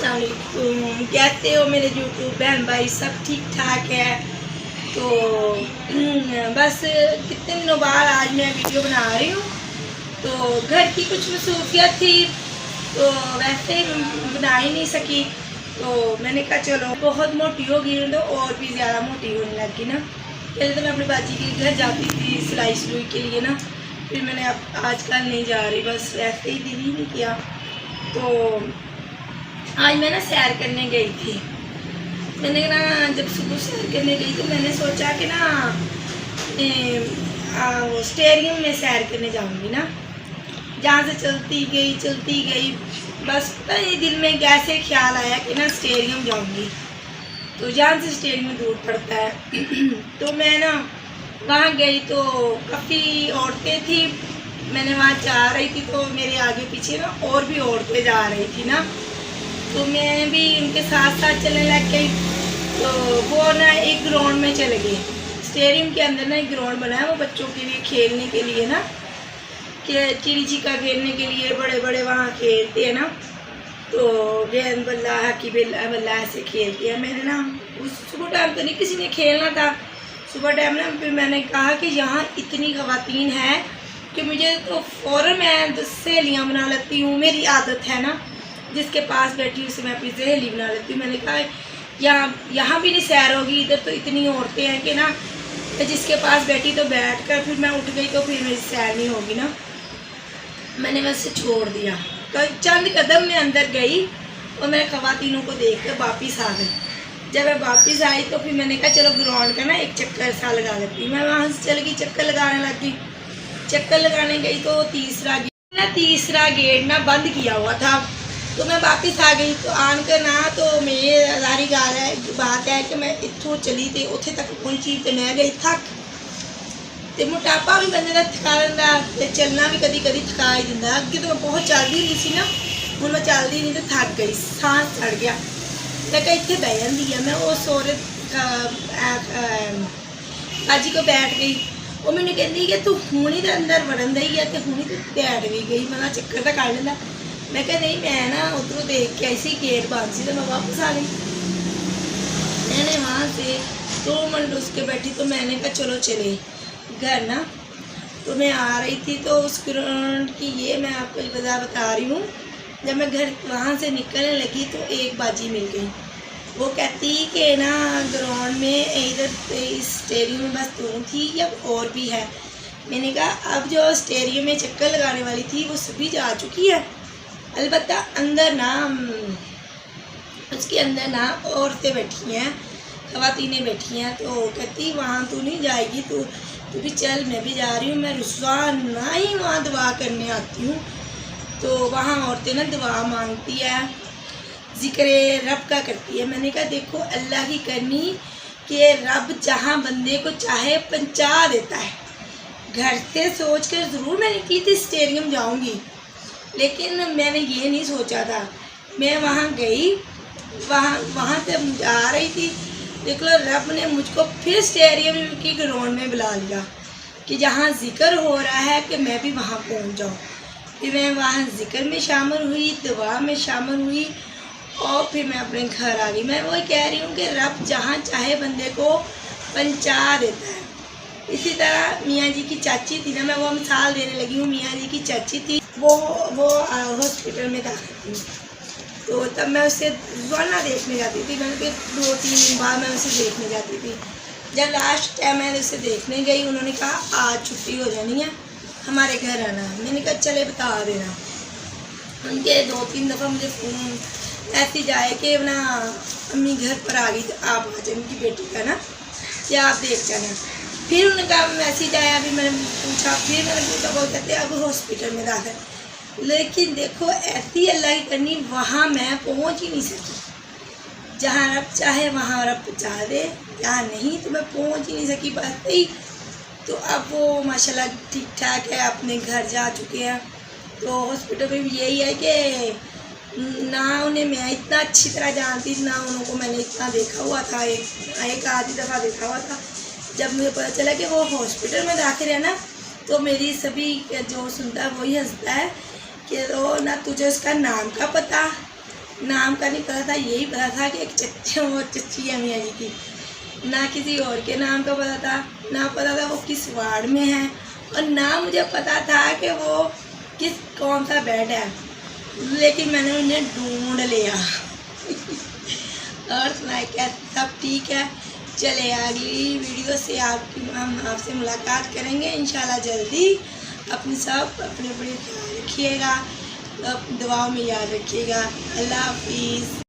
अस्सलाम वालेकुम। कैसे हो मेरे यूट्यूब बहन भाई? सब ठीक ठाक है। तो बस कितने दिनों बाद आज मैं वीडियो बना रही हूँ। तो घर की कुछ मसरूफियत थी तो वैसे बना ही नहीं सकी। तो मैंने कहा चलो बहुत मोटी हो गई तो और भी ज़्यादा मोटी होने लगी ना। पहले तो मैं अपनी बाजी के घर जाती थी सिलाई सलूई के लिए ना, फिर मैंने अब आजकल नहीं जा रही, बस वैसे ही दिल ही नहीं किया। तो आज मैं ना सैर करने गई थी। मैंने ना जब सुबह सैर करने गई तो मैंने सोचा कि ना वो स्टेडियम में सैर करने जाऊंगी ना। जहाँ से चलती गई बस पता नहीं दिल में कैसे ख्याल आया कि ना स्टेडियम जाऊंगी। तो जहाँ से स्टेडियम दूर पड़ता है तो मैं ना वहाँ गई तो काफ़ी औरतें थी। मैंने वहाँ जा रही थी तो मेरे आगे पीछे ना और भी औरतें जा रही थी ना, तो मैं भी उनके साथ साथ चलने लग गई। तो वो ना एक ग्राउंड में चले गए। स्टेडियम के अंदर ना एक ग्राउंड बना है वो बच्चों के लिए खेलने के लिए ना, कि चिड़ी छिक्का खेलने के लिए बड़े बड़े वहाँ खेलते हैं ना। तो गेंद बल्ला हॉकी बल्ला ऐसे खेलते हैं। मैंने ना उस सुबह टाइम तो नहीं किसी ने खेलना था, सुबह टाइम ना फिर मैंने कहा कि यहाँ इतनी ख़वातीन है कि मुझे तो फ़ौरन मैं सहेलियाँ बना लेती हूँ। मेरी आदत है ना, जिसके पास बैठी उसे मैं अपनी सहेली बना लेती हूँ। मैंने कहा यहाँ भी नहीं सैर होगी, इधर तो इतनी औरतें हैं कि ना जिसके पास बैठी तो बैठ कर फिर मैं उठ गई तो फिर मेरी सैर नहीं होगी ना। मैंने वैसे छोड़ दिया। तो चंद कदम में अंदर गई और मैं ख़वातीनों को देख कर वापस आ गई। जब मैं वापस आई तो फिर मैंने कहा चलो ग्राउंड का ना एक चक्कर सा लगा लेती। मैं वहाँ से चल गई, चक्कर लगाने लगी। चक्कर लगाने गई तो तीसरा गेट ना बंद किया हुआ था। तो मैं वापस आ गई। तो आन कर ना तो मेरी सारी बात है कि मैं इतों चली तो उत्थे तक पहुंची तो मैं गई थक। तो मोटापा भी बंदे का थका दिंदा ते चलना भी कदी कदी थका ही दिंदा। अगे तो मैं बहुत चलती नहीं सी ना, हुण मैं चलती नहीं तो थक गई, सांस चढ़ गया। मैं कहा इत्थे बह जांदी है। मैं उस औरत बाजी को बैठ गई। वो मैंने कहती कि तू हुणी तो अंदर वड़न दी है तो हुणी तो बैठ भी गई, मैं चक्कर तो कर लेंदा। मैं कहा नहीं, मैं ना उधरों देख के ऐसी गेट बंद सी तो मैं वापस आ गई। मैंने वहाँ से 2 मिनट उसके बैठी तो मैंने कहा चलो चले घर ना। तो मैं आ रही थी तो उस ग्राउंड की ये मैं आपको बता रही हूँ। जब मैं घर वहाँ से निकलने लगी तो एक बाजी मिल गई। वो कहती कि ना ग्राउंड में इधर इस स्टेडियम में बस तू थी या और भी है। मैंने कहा अब जो स्टेडियम में चक्कर लगाने वाली थी वो सभी जा चुकी है, अलबत्ता अंदर ना उसके अंदर ना औरतें बैठी हैं, ख़वातीनें बैठी हैं। तो कहती वहाँ तू नहीं जाएगी, तू भी चल, मैं भी जा रही हूँ। मैं रुस्वा ना ही वहाँ दुआ करने आती हूँ। तो वहाँ औरतें ना दुआ मांगती है, ज़िक्र रब का करती है। मैंने कहा देखो अल्लाह की करनी कि रब जहाँ बंदे को चाहे पहुँचा देता है। घर से सोच कर ज़रूर मैं निकली थी स्टेडियम जाऊँगी, लेकिन मैंने ये नहीं सोचा था। मैं वहाँ गई, वहाँ से जा रही थी, देख लो रब ने मुझको फिर स्टेडियम की ग्राउंड में बुला लिया कि जहाँ ज़िक्र हो रहा है कि मैं भी वहाँ पहुँच जाऊँ। फिर मैं वहाँ ज़िक्र में शामिल हुई, दुआ में शामिल हुई और फिर मैं अपने घर आ गई। मैं वही कह रही हूँ कि रब जहाँ चाहे बंदे को पहुँचा देता है। इसी तरह मियाँ जी की चाची थी ना, मैं वो मिसाल देने लगी हूँ। मियाँ जी की चाची थी, वो हॉस्पिटल में दाखिल थी। तो तब मैं उसे रोज़ाना देखने जाती थी। मैंने फिर 2-3 बार मैं उसे देखने जाती थी। जब लास्ट टाइम मैं उसे देखने गई, उन्होंने कहा आज छुट्टी हो जानी है, हमारे घर आना है। मैंने कहा चले बता देना। उनके 2-3 दफ़ा मुझे फ़ोन ऐसी जाए कि ना अम्मी घर पर आ गई तो आप आ जाए, उनकी बेटी का ना, या आप देख जाना। फिर उनका मैसेज आया, अभी मैंने पूछा, फिर मैंने पूछा, वो कहते अब हॉस्पिटल में दाखिल। लेकिन देखो ऐसी अल्लाह की करनी, वहाँ मैं पहुँच ही नहीं सकी। जहाँ रब चाहे वहाँ रब पहुँचा दे, जहाँ नहीं तो मैं पहुँच ही नहीं सकी बात ही। तो अब वो माशाल्लाह ठीक ठाक है, अपने घर जा चुके हैं। तो हॉस्पिटल में भी यही है कि ना उन्हें मैं इतना अच्छी तरह जानती थी, ना उनको मैंने इतना देखा हुआ था। एक आधी दफ़ा देखा हुआ था। जब मुझे पता चला कि वो हॉस्पिटल में दाखिल है ना, तो मेरी सभी जो सुनता है वही हंसता है कि वो ना तुझे उसका नाम का पता, نام کا نہیں پتا تھا، یہی پتا تھا کہ ایک چچی ہے میاں جی کی، نہ کسی اور کے نام کا پتا تھا، نہ پتا تھا وہ کس وارڈ میں ہے، اور نہ مجھے پتا تھا کہ وہ کون سا بیڈ ہے، لیکن میں نے انہیں ڈھونڈ لیا۔ اور سنائے کیا سب ٹھیک ہے؟ چلے اگلی ویڈیو سے ہم آپ سے ملاقات کریں گے انشاءاللہ جلدی۔ اپنے خیال رکھیے گا، دعاؤں میں یاد رکھیے گا۔ اللہ حافظ۔